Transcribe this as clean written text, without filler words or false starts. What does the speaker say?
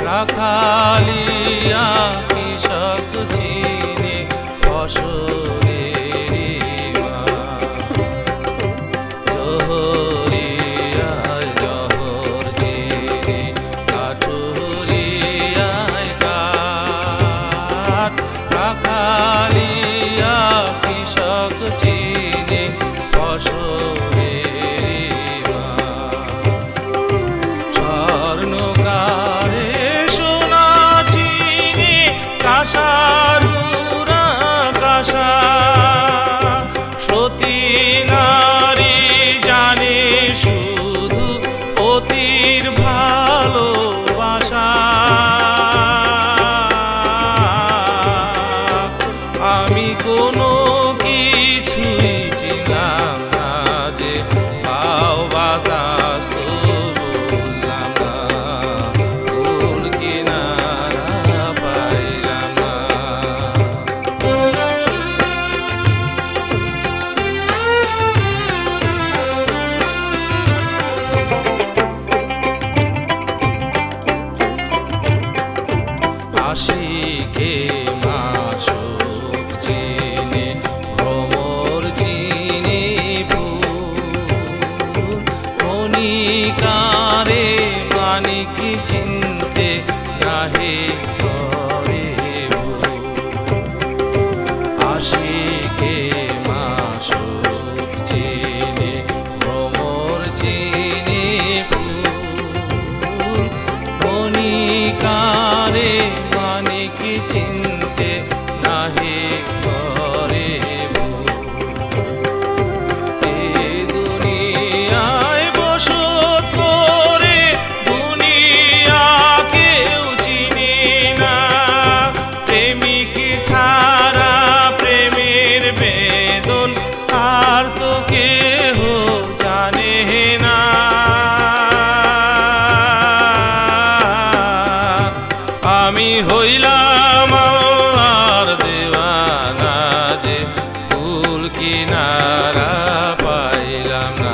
রাখালিয়া কৃষক চিনে ফসলের জহরিয়ায় জহর চিনে কাঠুরিয়ায় কাঠ রাখালিয়া কৃষক চিনে ফসলের সতী নারী জানে শুধু পতির ভালোবাসা। আমি কোনো কিছুই চিনলাম না যে পাও বাতাস তো বুঝলাম না, কোন কিনারা পাইলাম না। আশিকে মাসুক চিনে ভ্রমর চিনে মনিকারে মানিক চিনতে নাহে করে। আশিকে মাসুক চিনে ভ্রমর চিনে মনিকারে মানিক চিনতে নাহি করে। এই দুনিয়ায় বসত করে দুনিয়া কেউ চিনি না, প্রেমিক ছাড়া প্রেমের বেদন আর তো কেহ জানে না। আমি হইলাম আর দেওয়ানা যে ফুল কিনারা পাইলাম না।